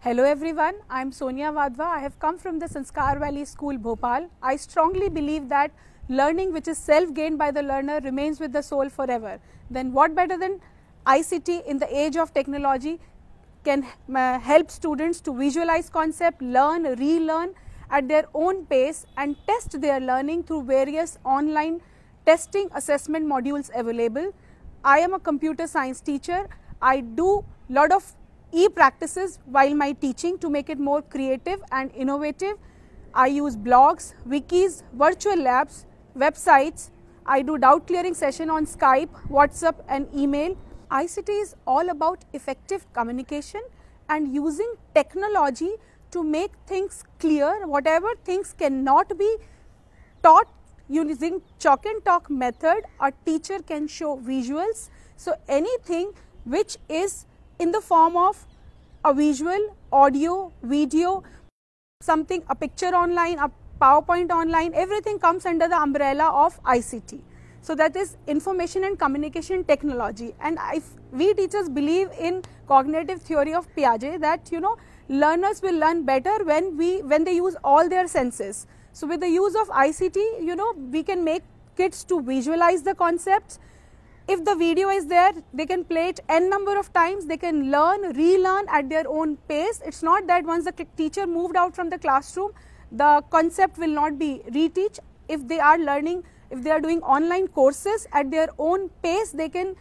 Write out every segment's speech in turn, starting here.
Hello everyone, I am Sonia Vadva. I have come from the Sanskar Valley School, Bhopal. I strongly believe that learning which is self-gained by the learner remains with the soul forever. Then what better than ICT in the age of technology can help students to visualize concept, learn, relearn at their own pace and test their learning through various online testing assessment modules available. I am a computer science teacher. I do lot of e-practices while my teaching to make it more creative and innovative. I use blogs, wikis, virtual labs, websites. I do doubt clearing session on Skype, WhatsApp and email. ICT is all about effective communication and using technology to make things clear. Whatever things cannot be taught using chalk and talk method, a teacher can show visuals. So anything which is in the form of a visual, audio, video, something, a picture online, a PowerPoint online, everything comes under the umbrella of ICT. So that is information and communication technology. And we teachers believe in cognitive theory of Piaget that learners will learn better when they use all their senses. So with the use of ICT, we can make kids to visualize the concepts. If the video is there, they can play it n number of times, they can learn, relearn at their own pace. It's not that once the teacher moved out from the classroom, the concept will not be reteach. If they are learning, if they are doing online courses at their own pace, they can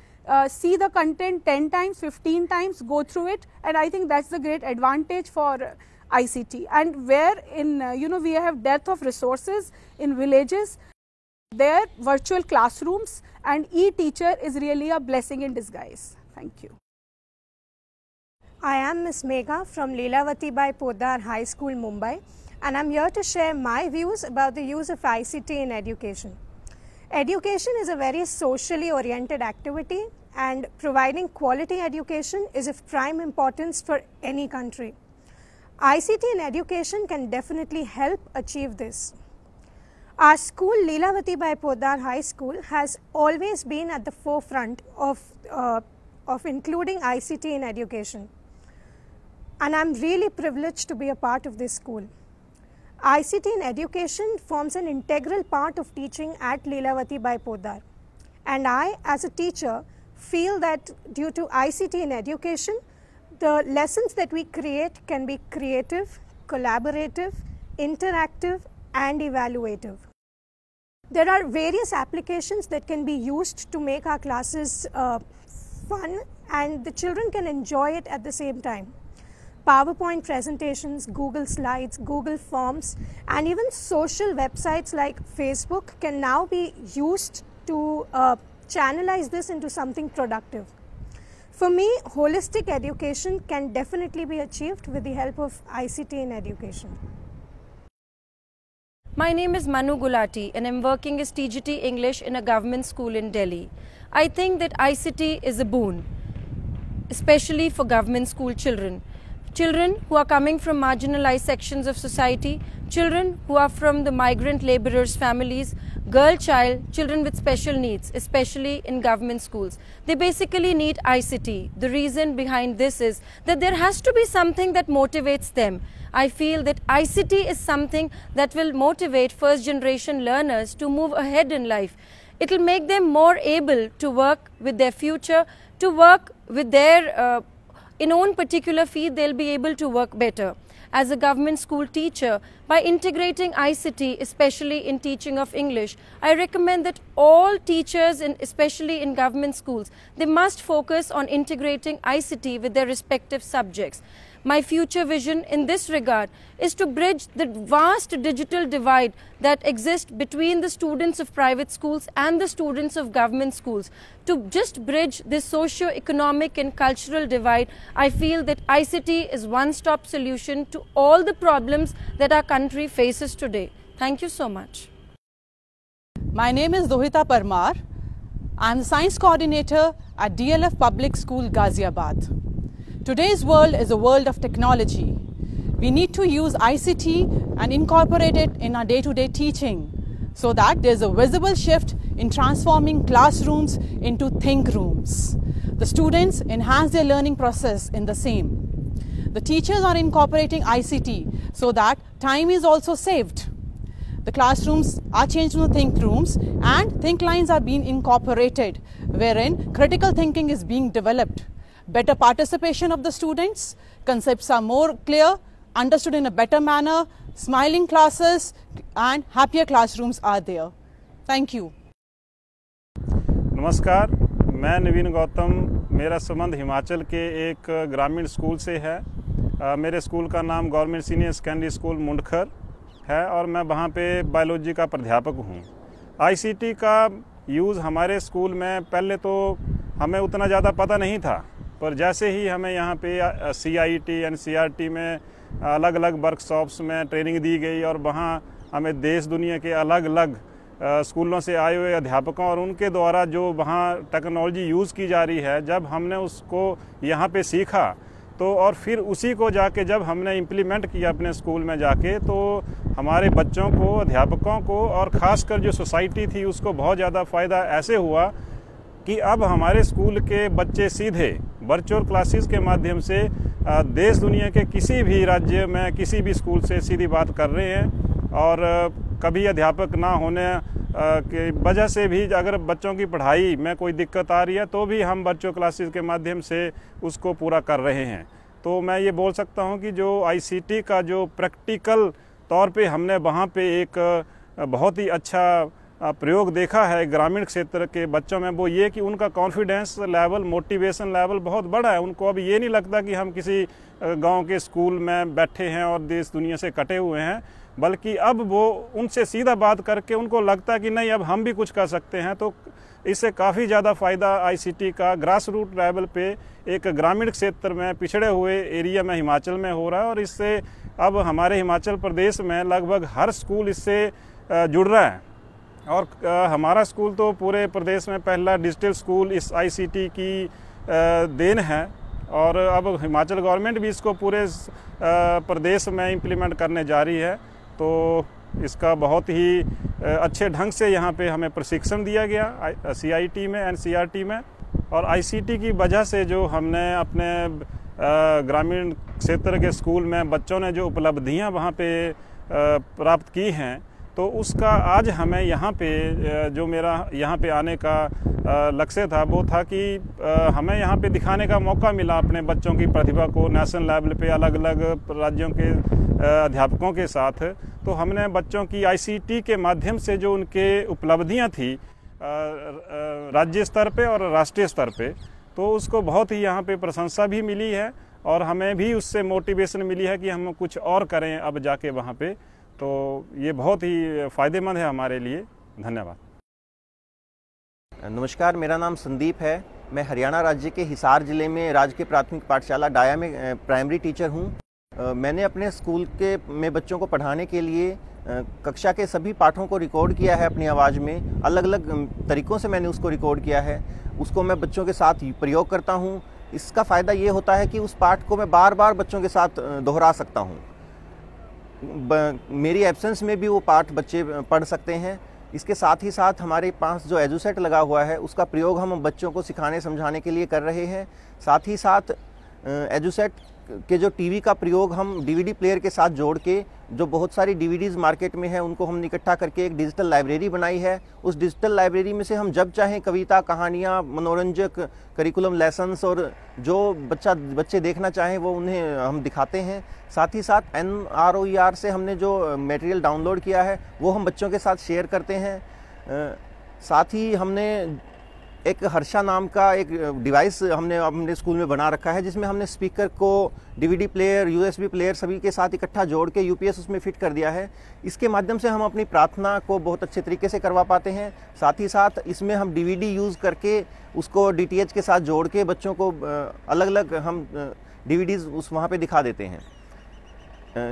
see the content 10 times, 15 times, go through it, and I think that's the great advantage for ICT. And where in, we have dearth of resources in villages, their virtual classrooms and e-teacher is really a blessing in disguise. Thank you. I am Ms. Megha from Leelavati Bai Poddar High School, Mumbai, and I am here to share my views about the use of ICT in education. Education is a very socially oriented activity, and providing quality education is of prime importance for any country. ICT in education can definitely help achieve this. Our school, Leelavati Bai Poddar High School, has always been at the forefront of including ICT in education. And I am really privileged to be a part of this school. ICT in education forms an integral part of teaching at Leelavati Bai Poddar. And I, as a teacher, feel that due to ICT in education, the lessons that we create can be creative, collaborative, interactive, and evaluative. There are various applications that can be used to make our classes fun, and the children can enjoy it at the same time. PowerPoint presentations, Google Slides, Google Forms, and even social websites like Facebook can now be used to channelize this into something productive. For me, holistic education can definitely be achieved with the help of ICT in education. My name is Manu Gulati and I am working as TGT English in a government school in Delhi. I think that ICT is a boon, especially for government school children. Children who are coming from marginalized sections of society, children who are from the migrant laborers' families, girl child, children with special needs, especially in government schools. They basically need ICT. The reason behind this is that there has to be something that motivates them. I feel that ICT is something that will motivate first generation learners to move ahead in life. It will make them more able to work with their future, to work with their in own particular field. They'll be able to work better. As a government school teacher, by integrating ICT, especially in teaching of English, I recommend that all teachers, especially in government schools, they must focus on integrating ICT with their respective subjects. My future vision in this regard is to bridge the vast digital divide that exists between the students of private schools and the students of government schools. To just bridge this socio-economic and cultural divide, I feel that ICT is one-stop solution to all the problems that our country faces today. Thank you so much. My name is Dohita Parmar. I am the Science Coordinator at DLF Public School, Ghaziabad. Today's world is a world of technology. We need to use ICT and incorporate it in our day-to-day teaching so that there's a visible shift in transforming classrooms into think rooms. The students enhance their learning process in the same. The teachers are incorporating ICT so that time is also saved. The classrooms are changed to think rooms and think lines are being incorporated, wherein critical thinking is being developed. Better participation of the students, concepts are more clear, understood in a better manner, smiling classes and happier classrooms are there. Thank you. नमस्कार, मैं नवीन गौतम, मेरा संबंध हिमाचल के एक ग्रामीण school से है। मेरे स्कूल का नाम government senior secondary school Mundkhar है और मैं वहाँ पे बायोलॉजी का प्राध्यापक हूँ। आईसीटी का यूज़ हमारे स्कूल में पहले तो हमें उतना ज़्यादा पता नहीं था, पर जैसे ही हमें यहाँ पे CIT NCERT में अलग अलग वर्कशॉप्स में ट्रेनिंग दी गई और वहाँ हमें देश दुनिया के अलग अलग स्कूलों से आए हुए अध्यापकों और उनके द्वारा जो वहाँ टेक्नोलॉजी यूज़ की जा रही है, जब हमने उसको यहाँ पे सीखा तो और फिर उसी को जाके जब हमने इम्प्लीमेंट किया अपने स्कूल में जाके, तो हमारे बच्चों को, अध्यापकों को और ख़ासकर जो सोसाइटी थी उसको बहुत ज़्यादा फ़ायदा ऐसे हुआ कि अब हमारे स्कूल के बच्चे सीधे वर्चुअल क्लासेस के माध्यम से देश दुनिया के किसी भी राज्य में किसी भी स्कूल से सीधी बात कर रहे हैं। और कभी अध्यापक ना होने की वजह से भी अगर बच्चों की पढ़ाई में कोई दिक्कत आ रही है तो भी हम वर्चुअल क्लासेस के माध्यम से उसको पूरा कर रहे हैं। तो मैं ये बोल सकता हूँ कि जो आईसीटी का जो प्रैक्टिकल तौर पे हमने वहाँ पे एक बहुत ही अच्छा प्रयोग देखा है ग्रामीण क्षेत्र के बच्चों में, वो ये कि उनका कॉन्फिडेंस लेवल, मोटिवेशन लेवल बहुत बड़ा है। उनको अब ये नहीं लगता कि हम किसी गांव के स्कूल में बैठे हैं और देश दुनिया से कटे हुए हैं, बल्कि अब वो उनसे सीधा बात करके उनको लगता है कि नहीं, अब हम भी कुछ कर सकते हैं। तो इससे काफ़ी ज़्यादा फ़ायदा आईसीटी का ग्रास रूट लेवल पे एक ग्रामीण क्षेत्र में, पिछड़े हुए एरिया में हिमाचल में हो रहा है। और इससे अब हमारे हिमाचल प्रदेश में लगभग हर स्कूल इससे जुड़ रहा है। और हमारा स्कूल तो पूरे प्रदेश में पहला डिजिटल स्कूल इस आईसीटी की देन है और अब हिमाचल गवर्नमेंट भी इसको पूरे प्रदेश में इम्प्लीमेंट करने जा रही है। तो इसका बहुत ही अच्छे ढंग से यहाँ पे हमें प्रशिक्षण दिया गया CIT में, NCERT में। और आईसीटी की वजह से जो हमने अपने ग्रामीण क्षेत्र के स्कूल में बच्चों ने जो उपलब्धियाँ वहाँ पे प्राप्त की हैं, तो उसका आज हमें यहाँ पे जो मेरा यहाँ पे आने का लक्ष्य था वो था कि हमें यहाँ पे दिखाने का मौका मिला अपने बच्चों की प्रतिभा को नेशनल लेवल पे अलग अलग राज्यों के अध्यापकों के साथ। तो हमने बच्चों की आईसीटी के माध्यम से जो उनके उपलब्धियाँ थी राज्य स्तर पे और राष्ट्रीय स्तर पे, तो उसको बहुत ही यहाँ पे प्रशंसा भी मिली है और हमें भी उससे मोटिवेशन मिली है कि हम कुछ और करें अब जाके वहाँ पे। तो ये बहुत ही फ़ायदेमंद है हमारे लिए। धन्यवाद। नमस्कार, मेरा नाम संदीप है। मैं हरियाणा राज्य के हिसार ज़िले में राजकीय प्राथमिक पाठशाला डाया में प्राइमरी टीचर हूँ। मैंने अपने स्कूल में बच्चों को पढ़ाने के लिए कक्षा के सभी पाठों को रिकॉर्ड किया है अपनी आवाज़ में। अलग अलग तरीक़ों से मैंने उसको रिकॉर्ड किया है, उसको मैं बच्चों के साथ प्रयोग करता हूँ। इसका फ़ायदा ये होता है कि उस पाठ को मैं बार बार बच्चों के साथ दोहरा सकता हूँ। मेरी एब्सेंस में भी वो पाठ बच्चे पढ़ सकते हैं। इसके साथ ही साथ हमारे पास जो एजुसेट लगा हुआ है उसका प्रयोग हम बच्चों को सिखाने समझाने के लिए कर रहे हैं। साथ ही साथ एजुसेट के जो टीवी का प्रयोग हम डीवीडी प्लेयर के साथ जोड़ के, जो बहुत सारी डीवीडीज़ मार्केट में हैं उनको हमने इकट्ठा करके एक डिजिटल लाइब्रेरी बनाई है। उस डिजिटल लाइब्रेरी में से हम जब चाहें कविता, कहानियाँ, मनोरंजक करिकुलम लेसन्स और जो बच्चे देखना चाहें वो उन्हें हम दिखाते हैं। साथ ही साथ NROER से हमने जो मटेरियल डाउनलोड किया है वो हम बच्चों के साथ शेयर करते हैं। साथ ही हमने एक हर्षा नाम का एक डिवाइस हमने स्कूल में बना रखा है, जिसमें हमने स्पीकर को, डीवीडी प्लेयर, USB प्लेयर सभी के साथ इकट्ठा जोड़ के UPS उसमें फिट कर दिया है। इसके माध्यम से हम अपनी प्रार्थना को बहुत अच्छे तरीके से करवा पाते हैं। साथ ही साथ इसमें हम DVD यूज़ करके उसको DTH के साथ जोड़ के बच्चों को अलग अलग हम DVDs वहाँ पे दिखा देते हैं।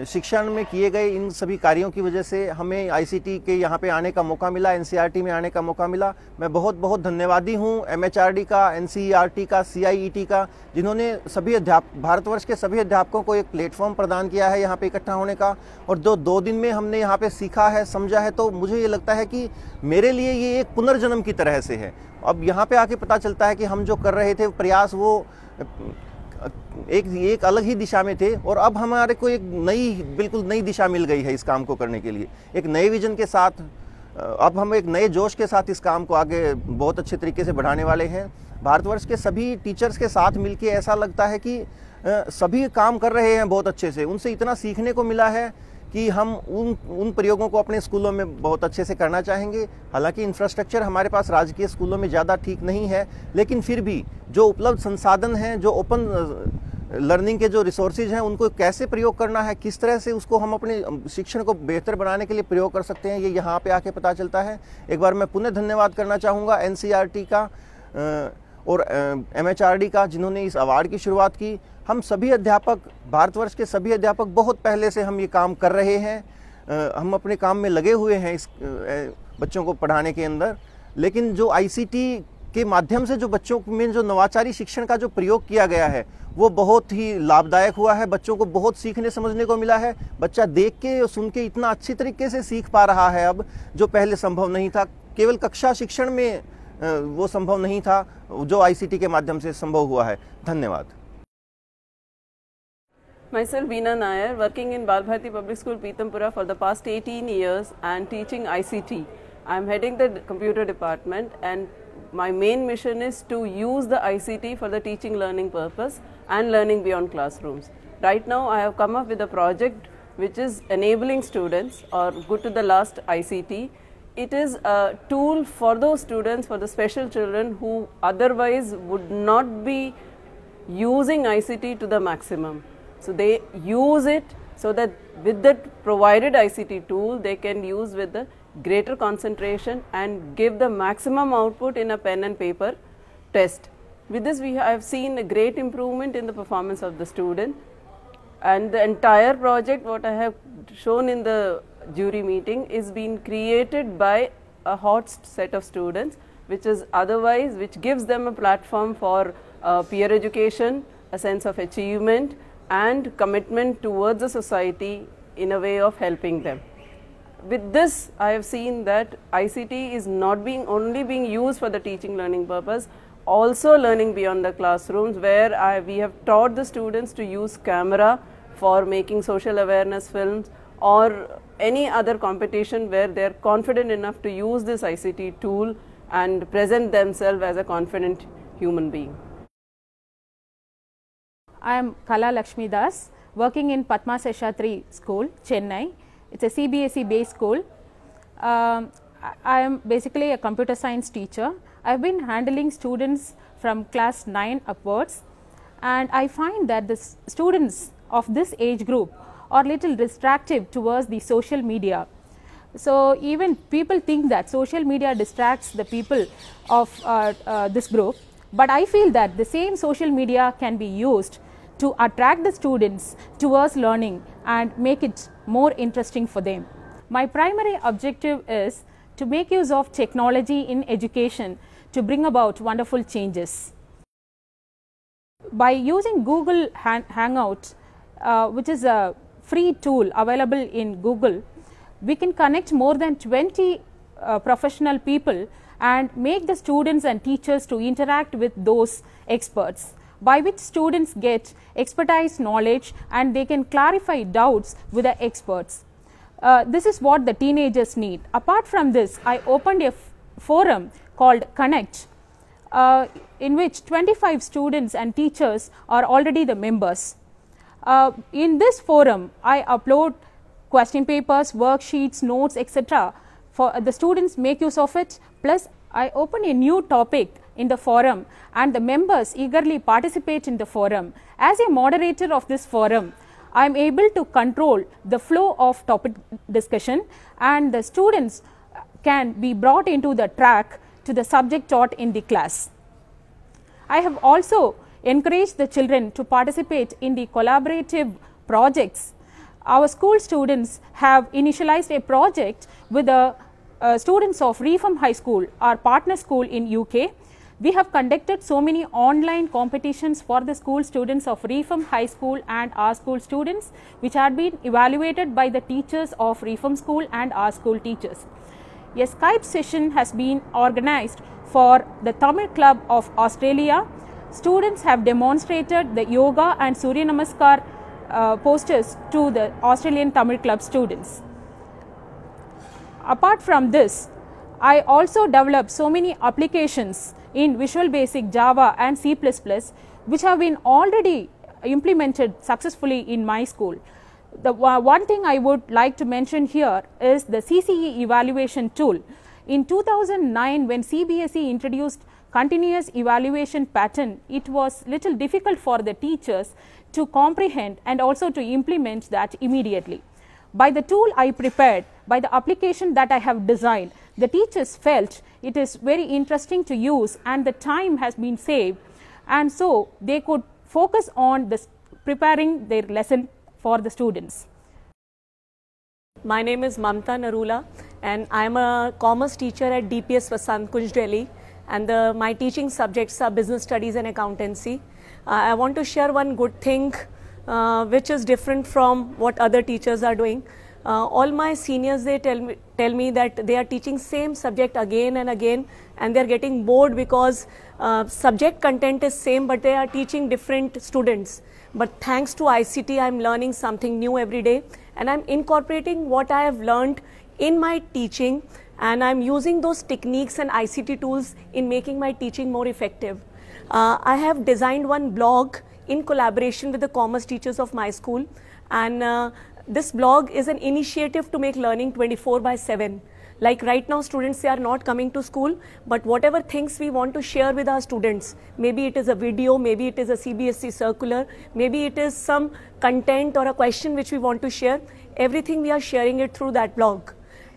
शिक्षण में किए गए इन सभी कार्यों की वजह से हमें आईसीटी के यहाँ पे आने का मौका मिला, NCERT में आने का मौका मिला। मैं बहुत बहुत धन्यवादी हूँ MHRD का, NCERT का, CIET का, जिन्होंने सभी भारतवर्ष के सभी अध्यापकों को एक प्लेटफॉर्म प्रदान किया है यहाँ पे इकट्ठा होने का। और जो 2 दिन में हमने यहाँ पे सीखा है, समझा है, तो मुझे ये लगता है कि मेरे लिए ये एक पुनर्जन्म की तरह से है। अब यहाँ पे आके पता चलता है कि हम जो कर रहे थे प्रयास वो एक अलग ही दिशा में थे और अब हमारे को एक बिल्कुल नई दिशा मिल गई है इस काम को करने के लिए। एक नए विजन के साथ अब हम एक नए जोश के साथ इस काम को आगे बहुत अच्छे तरीके से बढ़ाने वाले हैं। भारतवर्ष के सभी टीचर्स के साथ मिलके ऐसा लगता है कि सभी काम कर रहे हैं बहुत अच्छे से, उनसे इतना सीखने को मिला है कि हम उन प्रयोगों को अपने स्कूलों में बहुत अच्छे से करना चाहेंगे। हालांकि इंफ्रास्ट्रक्चर हमारे पास राजकीय स्कूलों में ज़्यादा ठीक नहीं है, लेकिन फिर भी जो उपलब्ध संसाधन हैं, जो ओपन लर्निंग के जो रिसोर्सेज हैं, उनको कैसे प्रयोग करना है, किस तरह से उसको हम अपने शिक्षण को बेहतर बनाने के लिए प्रयोग कर सकते हैं, ये यहाँ पे आके पता चलता है। एक बार मैं पुनः धन्यवाद करना चाहूँगा NCERT का और MHRD का, जिन्होंने इस अवार्ड की शुरुआत की। हम सभी अध्यापक, भारतवर्ष के सभी अध्यापक बहुत पहले से हम ये काम कर रहे हैं, हम अपने काम में लगे हुए हैं इस बच्चों को पढ़ाने के अंदर। लेकिन जो ICT के माध्यम से जो बच्चों में जो नवाचारी शिक्षण का जो प्रयोग किया गया है वो बहुत ही लाभदायक हुआ है। बच्चों को बहुत सीखने समझने को मिला है। बच्चा देख के और सुन के इतना अच्छी तरीके से सीख पा रहा है अब, जो पहले संभव नहीं था। केवल कक्षा शिक्षण में वो संभव नहीं था, जो ICT के माध्यम से संभव हुआ है। धन्यवाद। Myself Veena Nair, working in Bal Bharati Public School, Pitampura for the past 18 years and teaching ICT. I am heading the computer department, and my main mission is to use the ICT for the teaching learning purpose and learning beyond classrooms. Right now I have come up with a project which is enabling students, or go to the last ICT. It is a tool for those students, for the special children who otherwise would not be using ICT to the maximum. So they use it so that with that provided ICT tool they can use with the greater concentration and give the maximum output in a pen and paper test. With this I have seen a great improvement in the performance of the student, and the entire project what I have shown in the jury meeting is being created by a hot set of students, which gives them a platform for peer education, a sense of achievement and commitment towards the society in a way of helping them. With this I have seen that ICT is not only being used for the teaching learning purpose, also learning beyond the classrooms, where we have taught the students to use camera for making social awareness films or any other competition where they are confident enough to use this ICT tool and present themselves as a confident human being. I am Kala Lakshmi Das, working in Padma Seshadri School, Chennai. It's a CBSE based school. I am basically a computer science teacher. I have been handling students from class 9 upwards, and I find that the students of this age group are little distractive towards the social media. So even people think that social media distracts the people of this group, but I feel that the same social media can be used to attract the students towards learning and make it more interesting for them. My primary objective is to make use of technology in education to bring about wonderful changes. By using Google Hangout, which is a free tool available in Google, we can connect more than 20 professional people and make the students and teachers to interact with those experts, by which students get expertise knowledge and they can clarify doubts with the experts. This is what the teenagers need. Apart from this, I opened a forum called Connect, in which 25 students and teachers are already the members. In this forum, I upload question papers, worksheets, notes, etc. for the students make use of it. Plus, I open a new topic in the forum and the members eagerly participate in the forum. As a moderator of this forum, I am able to control the flow of topic discussion, and the students can be brought into the track to the subject taught in the class. I have also encouraged the children to participate in the collaborative projects. Our school students have initialized a project with the students of Reform High School, our partner school in UK. We have conducted so many online competitions for the school students of Reform High School and our school students, which had been evaluated by the teachers of Reform School and our school teachers. A Skype session has been organized for the Tamil Club of Australia, students have demonstrated the yoga and Surya Namaskar posters to the Australian Tamil Club students. Apart from this, I also developed so many applications in Visual Basic, Java and C++, which have been already implemented successfully in my school. The one thing I would like to mention here is the CCE evaluation tool. In 2009, when CBSE introduced continuous evaluation pattern, it was little difficult for the teachers to comprehend and also to implement that immediately. By the tool I prepared, by the application that I have designed, the teachers felt it is very interesting to use and the time has been saved, and so they could focus on preparing their lesson for the students. My name is Mamta Narula and I am a commerce teacher at DPS Vasant Kunj, Delhi, and my teaching subjects are business studies and accountancy. I want to share one good thing which is different from what other teachers are doing. All my seniors, they tell me that they are teaching same subject again and again and they are getting bored because subject content is same but they are teaching different students. But thanks to ICT, I am learning something new every day and I am incorporating what I have learned in my teaching, and I am using those techniques and ICT tools in making my teaching more effective. I have designed one blog in collaboration with the commerce teachers of my school, and this blog is an initiative to make learning 24/7. Like right now, students, they are not coming to school, but whatever things we want to share with our students, maybe it is a video, maybe it is a CBSE circular, maybe it is some content or a question which we want to share, everything we are sharing it through that blog.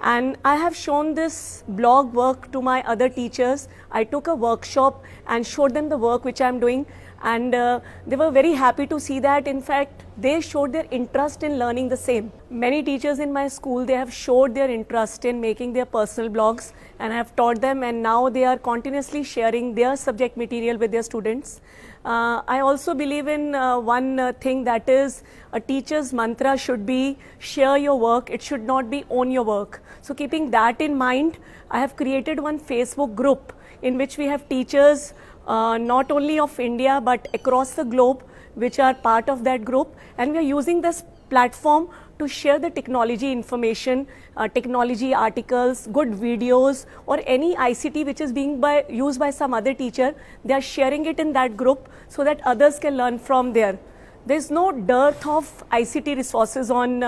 And I have shown this blog work to my other teachers. I took a workshop and showed them the work which I am doing, and they were very happy to see that. In fact, they showed their interest in learning the same. Many teachers in my school, they have showed their interest in making their personal blogs, and I have taught them, and now they are continuously sharing their subject material with their students. I also believe in one thing, that is a teacher's mantra should be share your work, it should not be own your work. So keeping that in mind, I have created one Facebook group in which we have teachers not only of India but across the globe which are part of that group, and we are using this platform to share the technology information, technology articles, good videos, or any ICT which is being used by some other teacher. They are sharing it in that group so that others can learn from there. There is no dearth of ICT resources on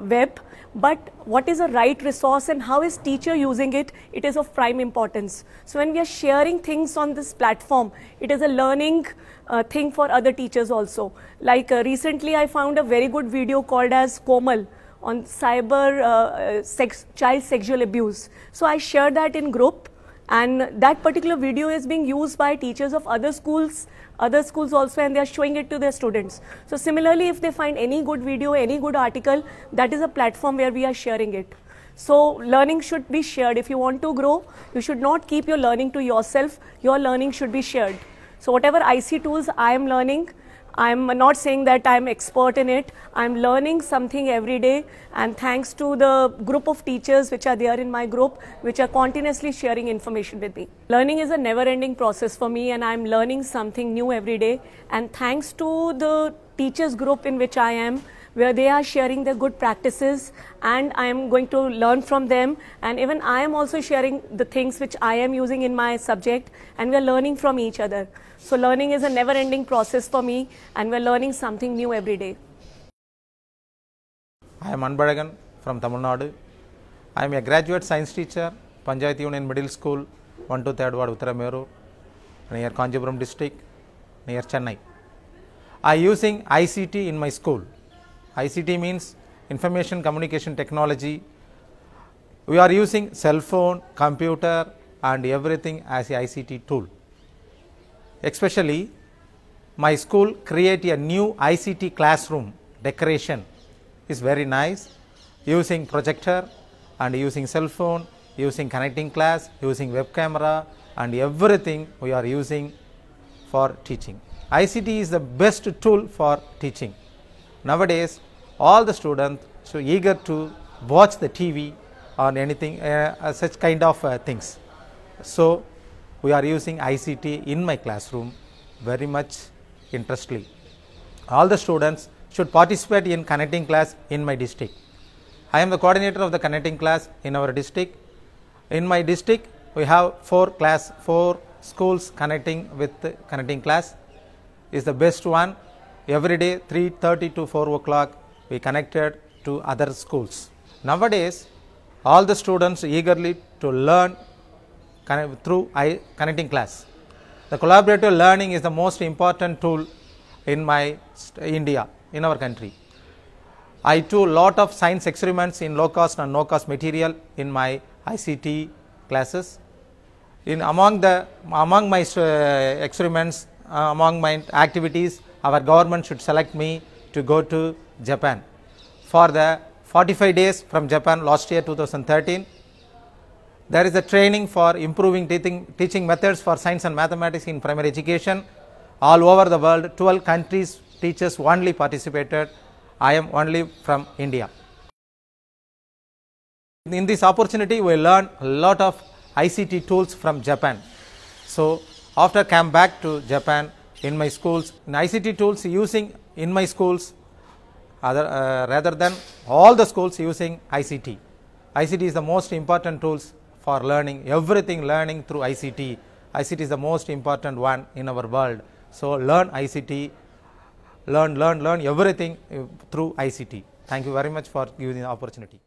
web, but what is a right resource and how is teacher using it, it is of prime importance. So when we are sharing things on this platform, it is a learning thing for other teachers also. Like recently I found a very good video called as Komal on cyber child sexual abuse. So I shared that in group, and that particular video is being used by teachers of other schools also, and they are showing it to their students. So similarly, if they find any good video, any good article, that is a platform where we are sharing it. So learning should be shared. If you want to grow, you should not keep your learning to yourself. Your learning should be shared. So whatever IC tools I am learning, I am not saying that I am expert in it. I am learning something every day, and thanks to the group of teachers which are there in my group, which are continuously sharing information with me. Learning is a never-ending process for me, and I am learning something new every day. And thanks to the teachers group in which I am, where they are sharing their good practices, and I am going to learn from them, and even I am also sharing the things which I am using in my subject, and we are learning from each other. So learning is a never-ending process for me, and we are learning something new every day. I am Anbalagan from Tamil Nadu. I am a graduate science teacher, Panchayat Union Middle School, 1 to 3rd Ward, Uttarameru, near Kanchipuram district, near Chennai. I am using ICT in my school. ICT means information communication technology. We are using cell phone, computer and everything as a ICT tool. Especially my school create a new ICT classroom decoration is very nice, using projector and using cell phone, using connecting class, using web camera and everything we are using for teaching. ICT is the best tool for teaching. Nowadays, all the students so eager to watch the TV or anything, such kind of things. So, we are using ICT in my classroom very much interestedly. All the students should participate in connecting class in my district. I am the coordinator of the connecting class in our district. In my district, we have 4 schools connecting with connecting class. Is the best one. Every day 3:30 to 4 o'clock we connected to other schools. Nowadays, all the students eagerly to learn through connecting class. The collaborative learning is the most important tool in my India, in our country. I do lot of science experiments in low cost and no cost material in my ICT classes. Among my experiments, among my activities, our government should select me to go to Japan for the 45 days from Japan last year 2013. There is a training for improving teaching methods for science and mathematics in primary education. All over the world, 12 countries teachers only participated. I am only from India. In this opportunity, we learn a lot of ICT tools from Japan. So after come back to Japan, in my schools, in ICT tools using in my schools, rather than all the schools using ICT. ICT is the most important tools for learning, everything learning through ICT. ICT is the most important one in our world. So learn ICT, learn everything through ICT. Thank you very much for giving the opportunity.